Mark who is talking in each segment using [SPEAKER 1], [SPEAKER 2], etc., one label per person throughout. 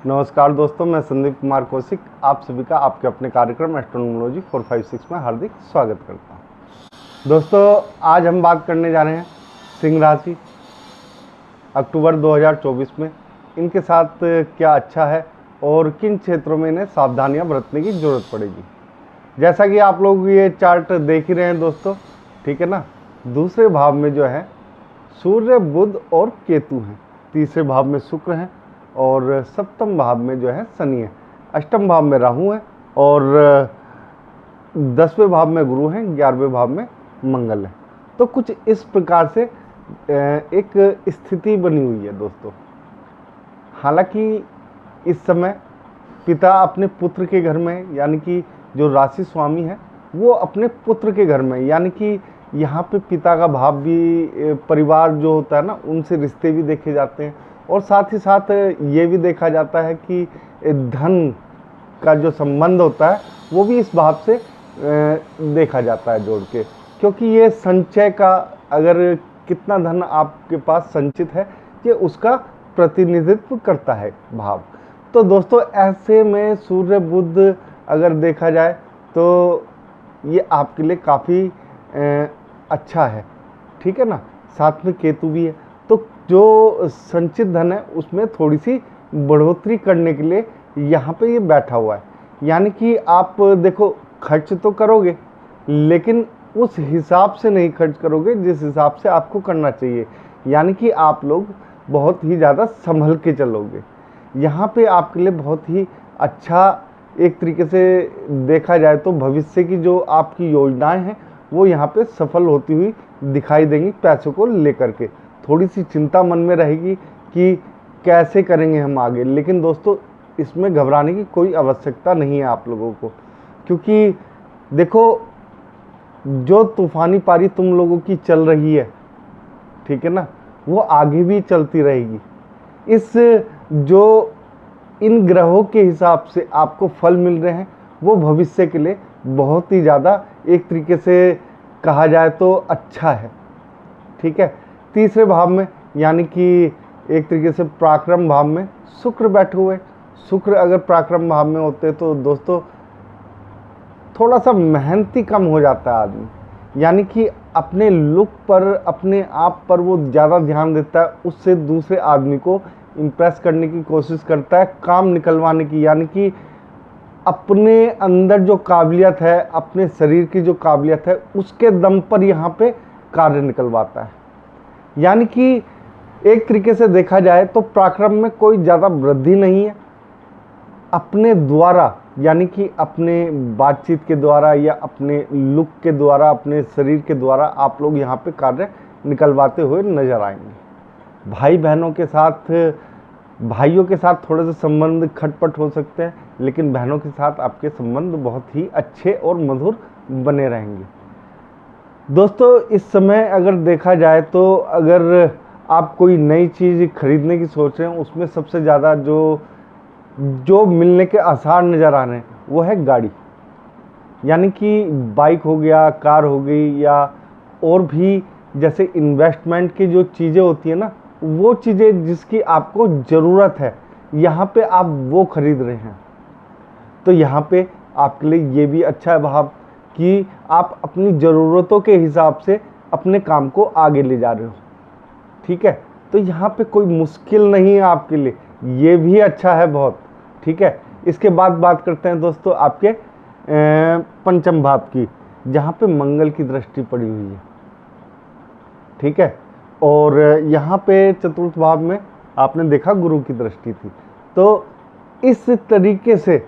[SPEAKER 1] नमस्कार दोस्तों, मैं संदीप कुमार कौशिक आप सभी का आपके अपने कार्यक्रम एस्ट्रोनोमोलॉजी 456 में हार्दिक स्वागत करता हूं। दोस्तों, आज हम बात करने जा रहे हैं सिंह राशि अक्टूबर 2024 में इनके साथ क्या अच्छा है और किन क्षेत्रों में इन्हें सावधानियां बरतने की ज़रूरत पड़ेगी। जैसा कि आप लोग ये चार्ट देख ही रहे हैं दोस्तों, ठीक है ना। दूसरे भाव में जो है सूर्य, बुध और केतु हैं। तीसरे भाव में शुक्र हैं और सप्तम भाव में जो है शनि है। अष्टम भाव में राहु है और 10वें भाव में गुरु हैं। 11वें भाव में मंगल है। तो कुछ इस प्रकार से एक स्थिति बनी हुई है दोस्तों। हालांकि इस समय पिता अपने पुत्र के घर में, यानी कि जो राशि स्वामी है वो अपने पुत्र के घर में, यानी कि यहाँ पे पिता का भाव भी, परिवार जो होता है ना, उनसे रिश्ते भी देखे जाते हैं और साथ ही साथ ये भी देखा जाता है कि धन का जो संबंध होता है वो भी इस भाव से देखा जाता है जोड़ के, क्योंकि ये संचय का, अगर कितना धन आपके पास संचित है ये उसका प्रतिनिधित्व करता है भाव। तो दोस्तों, ऐसे में सूर्य बुध अगर देखा जाए तो ये आपके लिए काफ़ी अच्छा है, ठीक है ना। साथ में केतु भी है, तो जो संचित धन है उसमें थोड़ी सी बढ़ोतरी करने के लिए यहाँ पे ये बैठा हुआ है। यानी कि आप देखो, खर्च तो करोगे लेकिन उस हिसाब से नहीं खर्च करोगे जिस हिसाब से आपको करना चाहिए। यानी कि आप लोग बहुत ही ज़्यादा संभल के चलोगे। यहाँ पे आपके लिए बहुत ही अच्छा, एक तरीके से देखा जाए तो भविष्य की जो आपकी योजनाएं हैं वो यहाँ पे सफल होती हुई दिखाई देंगी। पैसों को लेकर के थोड़ी सी चिंता मन में रहेगी कि कैसे करेंगे हम आगे, लेकिन दोस्तों इसमें घबराने की कोई आवश्यकता नहीं है आप लोगों को, क्योंकि देखो जो तूफानी पारी तुम लोगों की चल रही है, ठीक है ना, वो आगे भी चलती रहेगी। इस जो इन ग्रहों के हिसाब से आपको फल मिल रहे हैं वो भविष्य के लिए बहुत ही ज़्यादा, एक तरीके से कहा जाए तो अच्छा है, ठीक है। तीसरे भाव में, यानी कि एक तरीके से पराक्रम भाव में शुक्र बैठे हुए। शुक्र अगर पराक्रम भाव में होते तो दोस्तों थोड़ा सा मेहनती कम हो जाता है आदमी, यानी कि अपने लुक पर, अपने आप पर वो ज़्यादा ध्यान देता है, उससे दूसरे आदमी को इम्प्रेस करने की कोशिश करता है, काम निकलवाने की। यानी कि अपने अंदर जो काबिलियत है, अपने शरीर की जो काबिलियत है, उसके दम पर यहाँ पे कार्य निकलवाता है। यानी कि एक तरीके से देखा जाए तो पराक्रम में कोई ज़्यादा वृद्धि नहीं है। अपने द्वारा, यानी कि अपने बातचीत के द्वारा या अपने लुक के द्वारा, अपने शरीर के द्वारा आप लोग यहाँ पे कार्य निकलवाते हुए नजर आएंगे। भाई बहनों के साथ, भाइयों के साथ थोड़े से संबंध खटपट हो सकते हैं, लेकिन बहनों के साथ आपके संबंध बहुत ही अच्छे और मधुर बने रहेंगे। दोस्तों, इस समय अगर देखा जाए तो अगर आप कोई नई चीज़ खरीदने की सोच रहे हैं, उसमें सबसे ज़्यादा जो मिलने के आसार नज़र आ रहे हैं वो है गाड़ी। यानी कि बाइक हो गया, कार हो गई, या और भी जैसे इन्वेस्टमेंट की जो चीज़ें होती है ना, वो चीज़ें जिसकी आपको ज़रूरत है, यहाँ पे आप वो खरीद रहे हैं। तो यहाँ पे आपके लिए ये भी अच्छा है भाव कि आप अपनी ज़रूरतों के हिसाब से अपने काम को आगे ले जा रहे हो, ठीक है। तो यहाँ पे कोई मुश्किल नहीं है आपके लिए, ये भी अच्छा है बहुत, ठीक है। इसके बाद बात करते हैं दोस्तों आपके पंचम भाव की, जहाँ पे मंगल की दृष्टि पड़ी हुई है, ठीक है। और यहाँ पे चतुर्थ भाव में आपने देखा गुरु की दृष्टि थी। तो इस तरीके से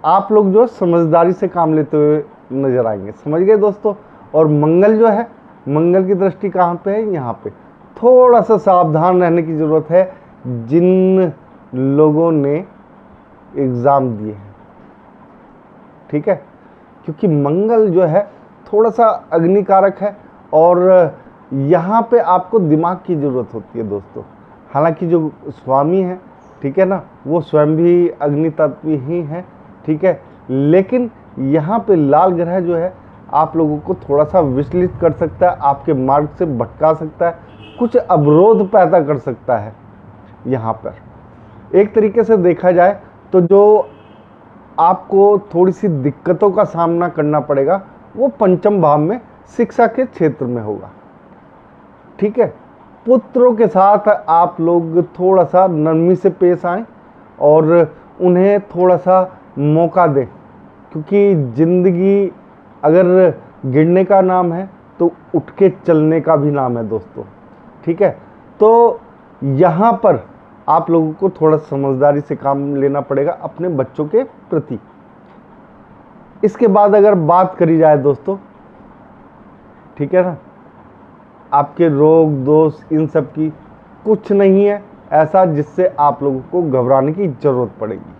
[SPEAKER 1] आप लोग जो समझदारी से काम लेते हुए नजर आएंगे, समझ गए दोस्तों। और मंगल जो है, मंगल की दृष्टि कहाँ पे है, यहाँ पे। थोड़ा सा सावधान रहने की ज़रूरत है जिन लोगों ने एग्ज़ाम दिए हैं, ठीक है, क्योंकि मंगल जो है थोड़ा सा अग्निकारक है और यहाँ पे आपको दिमाग की ज़रूरत होती है दोस्तों। हालांकि जो स्वामी है, ठीक है ना, वो स्वयं भी अग्नि तत्व ही है, ठीक है, लेकिन यहाँ पे लाल ग्रह जो है आप लोगों को थोड़ा सा विचलित कर सकता है, आपके मार्ग से भटका सकता है, कुछ अवरोध पैदा कर सकता है यहाँ पर। एक तरीके से देखा जाए तो जो आपको थोड़ी सी दिक्कतों का सामना करना पड़ेगा वो पंचम भाव में शिक्षा के क्षेत्र में होगा। ठीक है, पुत्रों के साथ आप लोग थोड़ा सा नरमी से पेश आएं और उन्हें थोड़ा सा मौका दें, क्योंकि ज़िंदगी अगर गिरने का नाम है तो उठ के चलने का भी नाम है दोस्तों। ठीक है, तो यहाँ पर आप लोगों को थोड़ा समझदारी से काम लेना पड़ेगा अपने बच्चों के प्रति। इसके बाद अगर बात करी जाए दोस्तों, ठीक है ना, आपके रोग दोष इन सब की कुछ नहीं है ऐसा जिससे आप लोगों को घबराने की ज़रूरत पड़ेगी।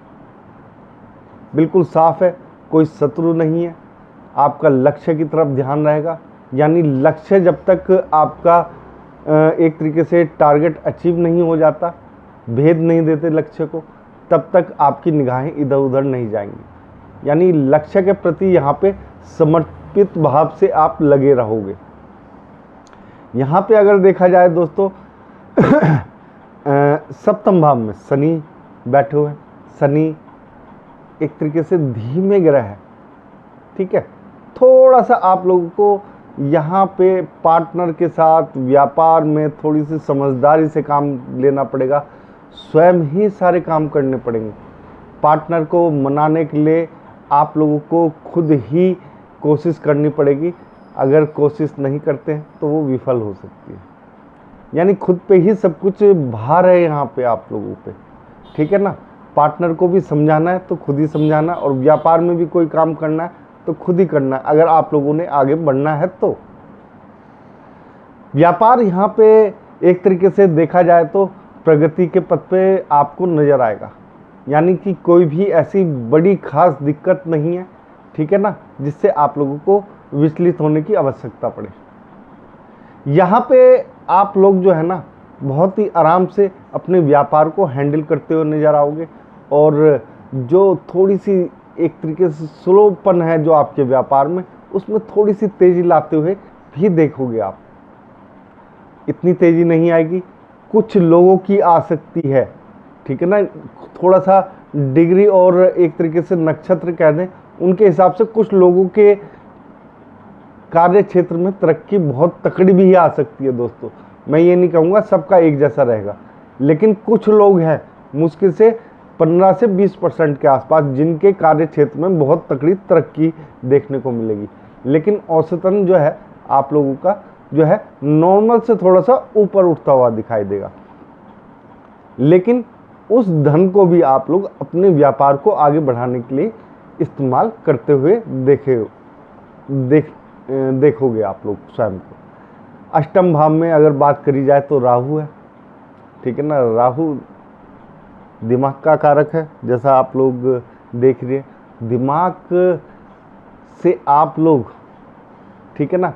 [SPEAKER 1] बिल्कुल साफ है, कोई शत्रु नहीं है, आपका लक्ष्य की तरफ ध्यान रहेगा। यानी लक्ष्य जब तक आपका एक तरीके से टारगेट अचीव नहीं हो जाता, भेद नहीं देते लक्ष्य को, तब तक आपकी निगाहें इधर उधर नहीं जाएंगी। यानी लक्ष्य के प्रति यहाँ पे समर्पित भाव से आप लगे रहोगे। यहाँ पे अगर देखा जाए दोस्तों सप्तम भाव में शनि बैठे हुए हैं। शनि एक तरीके से धीमे ग्रह है। ठीक है, थोड़ा सा आप लोगों को यहाँ पे पार्टनर के साथ व्यापार में थोड़ी सी समझदारी से काम लेना पड़ेगा, स्वयं ही सारे काम करने पड़ेंगे। पार्टनर को मनाने के लिए आप लोगों को खुद ही कोशिश करनी पड़ेगी। अगर कोशिश नहीं करते हैं तो वो विफल हो सकती है। यानी खुद पे ही सब कुछ भार है यहाँ पे आप लोगों पे। ठीक है ना, पार्टनर को भी समझाना है तो खुद ही समझाना, और व्यापार में भी कोई काम करना है तो खुद ही करना है अगर आप लोगों ने आगे बढ़ना है तो। व्यापार यहाँ पे एक तरीके से देखा जाए तो प्रगति के पथ पे आपको नजर आएगा। यानी कि कोई भी ऐसी बड़ी खास दिक्कत नहीं है, ठीक है ना, जिससे आप लोगों को विचलित होने की आवश्यकता पड़े। यहाँ पे आप लोग जो है ना बहुत ही आराम से अपने व्यापार को हैंडल करते हुए नजर आओगे, और जो थोड़ी सी एक तरीके से स्लोपन है जो आपके व्यापार में, उसमें थोड़ी सी तेजी लाते हुए भी देखोगे आप। इतनी तेजी नहीं आएगी, कुछ लोगों की आसक्ति है, ठीक है ना, थोड़ा सा डिग्री और एक तरीके से नक्षत्र कह दें उनके हिसाब से कुछ लोगों के कार्य क्षेत्र में तरक्की बहुत तकड़ी भी आ सकती है दोस्तों। मैं ये नहीं कहूँगा सबका एक जैसा रहेगा, लेकिन कुछ लोग हैं मुश्किल से 15 से 20% के आसपास जिनके कार्य क्षेत्र में बहुत तकड़ी तरक्की देखने को मिलेगी। लेकिन औसतन जो है आप लोगों का जो है नॉर्मल से थोड़ा सा ऊपर उठता हुआ दिखाई देगा। लेकिन उस धन को भी आप लोग अपने व्यापार को आगे बढ़ाने के लिए इस्तेमाल करते हुए देखोगे आप लोग स्वयं को। अष्टम भाव में अगर बात करी जाए तो राहु है, ठीक है ना। राहु दिमाग का कारक है, जैसा आप लोग देख रहे हैं। दिमाग से आप लोग, ठीक है ना,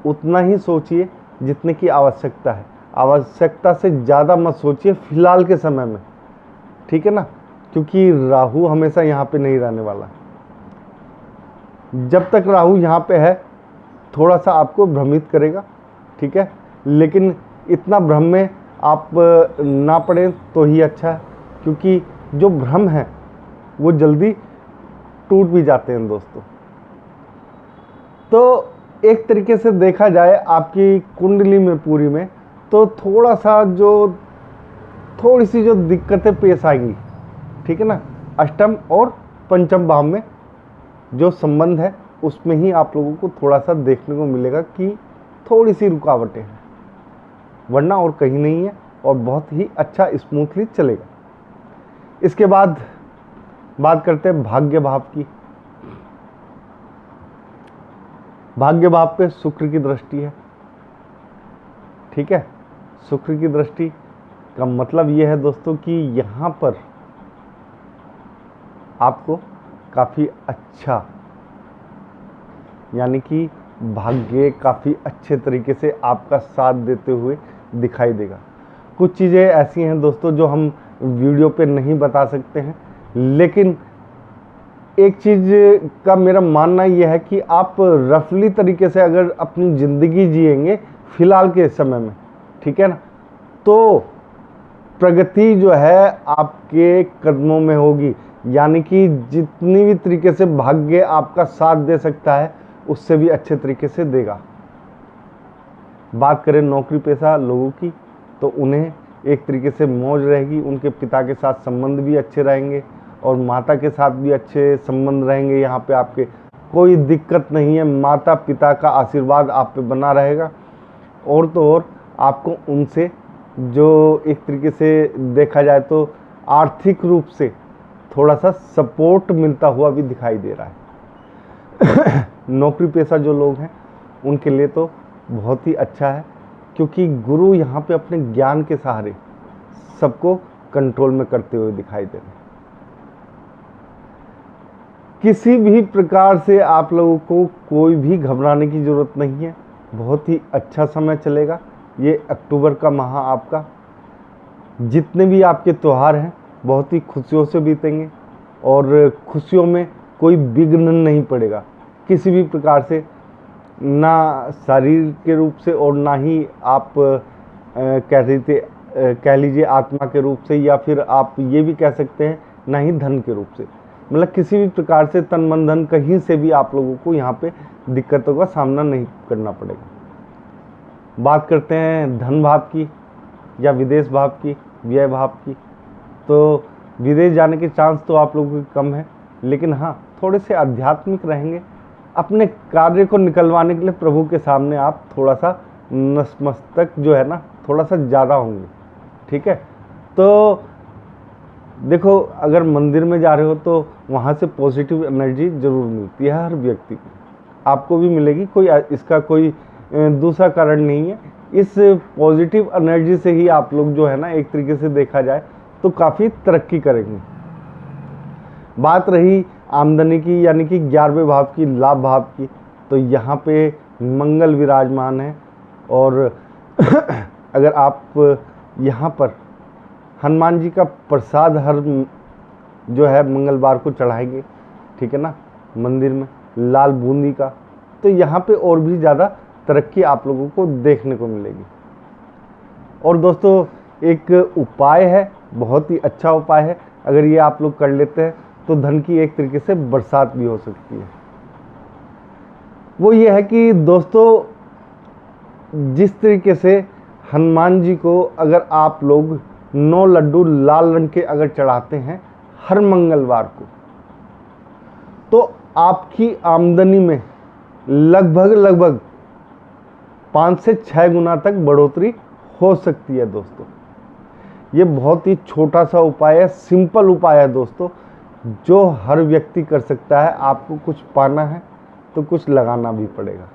[SPEAKER 1] उतना ही सोचिए जितने की आवश्यकता है। आवश्यकता से ज़्यादा मत सोचिए फिलहाल के समय में, ठीक है ना, क्योंकि राहु हमेशा यहाँ पे नहीं रहने वाला। जब तक राहु यहाँ पे है थोड़ा सा आपको भ्रमित करेगा, ठीक है, लेकिन इतना भ्रम में आप ना पड़ें तो ही अच्छा है, क्योंकि जो भ्रम है वो जल्दी टूट भी जाते हैं दोस्तों। तो एक तरीके से देखा जाए आपकी कुंडली में पूरी में, तो थोड़ा सा थोड़ी सी जो दिक्कतें पेश आएंगी, ठीक है ना, अष्टम और पंचम भाव में जो संबंध है उसमें ही आप लोगों को थोड़ा सा देखने को मिलेगा कि थोड़ी सी रुकावटें हैं, वरना और कहीं नहीं है, और बहुत ही अच्छा स्मूथली चलेगा। इसके बाद बात करते हैं भाग्य भाव की। भाग्य भाव पे शुक्र की दृष्टि है, ठीक है। शुक्र की दृष्टि का मतलब यह है दोस्तों कि यहाँ पर आपको काफ़ी अच्छा, यानी कि भाग्य काफ़ी अच्छे तरीके से आपका साथ देते हुए दिखाई देगा। कुछ चीज़ें ऐसी हैं दोस्तों जो हम वीडियो पे नहीं बता सकते हैं, लेकिन एक चीज़ का मेरा मानना यह है कि आप रफली तरीके से अगर अपनी ज़िंदगी जिएंगे फ़िलहाल के समय में, ठीक है ना, तो प्रगति जो है आपके कदमों में होगी, यानी कि जितनी भी तरीके से भाग्य आपका साथ दे सकता है उससे भी अच्छे तरीके से देगा। बात करें नौकरी पेशा लोगों की, तो उन्हें एक तरीके से मौज रहेगी, उनके पिता के साथ संबंध भी अच्छे रहेंगे और माता के साथ भी अच्छे संबंध रहेंगे। यहाँ पे आपके कोई दिक्कत नहीं है, माता पिता का आशीर्वाद आप पे बना रहेगा। और तो और आपको उनसे जो एक तरीके से देखा जाए तो आर्थिक रूप से थोड़ा सा सपोर्ट मिलता हुआ भी दिखाई दे रहा है। नौकरी पेशा जो लोग हैं उनके लिए तो बहुत ही अच्छा है, क्योंकि गुरु यहाँ पे अपने ज्ञान के सहारे सबको कंट्रोल में करते हुए दिखाई दे रहे हैं। किसी भी प्रकार से आप लोगों को कोई भी घबराने की ज़रूरत नहीं है, बहुत ही अच्छा समय चलेगा। ये अक्टूबर का माह आपका, जितने भी आपके त्यौहार हैं बहुत ही खुशियों से बीतेंगे और खुशियों में कोई विघ्न नहीं पड़ेगा किसी भी प्रकार से, ना शरीर के रूप से और ना ही आप कह लीजिए आत्मा के रूप से, या फिर आप ये भी कह सकते हैं ना ही धन के रूप से। मतलब किसी भी प्रकार से तन मन धन कहीं से भी आप लोगों को यहाँ पे दिक्कतों का सामना नहीं करना पड़ेगा। बात करते हैं धन भाव की या विदेश भाव की, व्यय भाव की, तो विदेश जाने के चांस तो आप लोगों के कम है, लेकिन हाँ थोड़े से आध्यात्मिक रहेंगे। अपने कार्य को निकलवाने के लिए प्रभु के सामने आप थोड़ा सा नतमस्तक जो है ना थोड़ा सा ज़्यादा होंगे, ठीक है। तो देखो, अगर मंदिर में जा रहे हो तो वहाँ से पॉजिटिव एनर्जी ज़रूर मिलती है हर व्यक्ति को, आपको भी मिलेगी, कोई इसका कोई दूसरा कारण नहीं है। इस पॉजिटिव एनर्जी से ही आप लोग जो है ना एक तरीके से देखा जाए तो काफ़ी तरक्की करेंगे। बात रही आमदनी की, यानी कि 11वें भाव की, लाभ भाव की, तो यहाँ पे मंगल विराजमान है। और अगर आप यहाँ पर हनुमान जी का प्रसाद हर जो है मंगलवार को चढ़ाएंगे, ठीक है ना, मंदिर में लाल बूंदी का, तो यहाँ पे और भी ज़्यादा तरक्की आप लोगों को देखने को मिलेगी। और दोस्तों एक उपाय है, बहुत ही अच्छा उपाय है, अगर ये आप लोग कर लेते हैं तो धन की एक तरीके से बरसात भी हो सकती है। वो ये है कि दोस्तों जिस तरीके से हनुमान जी को अगर आप लोग 9 लड्डू लाल रंग के अगर चढ़ाते हैं हर मंगलवार को, तो आपकी आमदनी में लगभग 5 से 6 गुना तक बढ़ोतरी हो सकती है दोस्तों। ये बहुत ही छोटा सा उपाय है, सिंपल उपाय है दोस्तों, जो हर व्यक्ति कर सकता है। आपको कुछ पाना है तो कुछ लगाना भी पड़ेगा,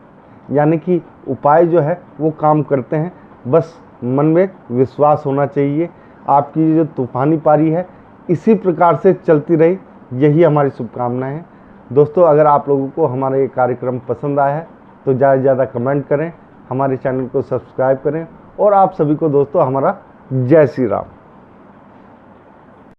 [SPEAKER 1] यानी कि उपाय जो है वो काम करते हैं, बस मन में विश्वास होना चाहिए। आपकी जो तूफानी पारी है इसी प्रकार से चलती रही, यही हमारी शुभकामनाएं हैं दोस्तों। अगर आप लोगों को हमारा ये कार्यक्रम पसंद आया है तो ज़्यादा से ज़्यादा कमेंट करें, हमारे चैनल को सब्सक्राइब करें, और आप सभी को दोस्तों हमारा जय श्री राम।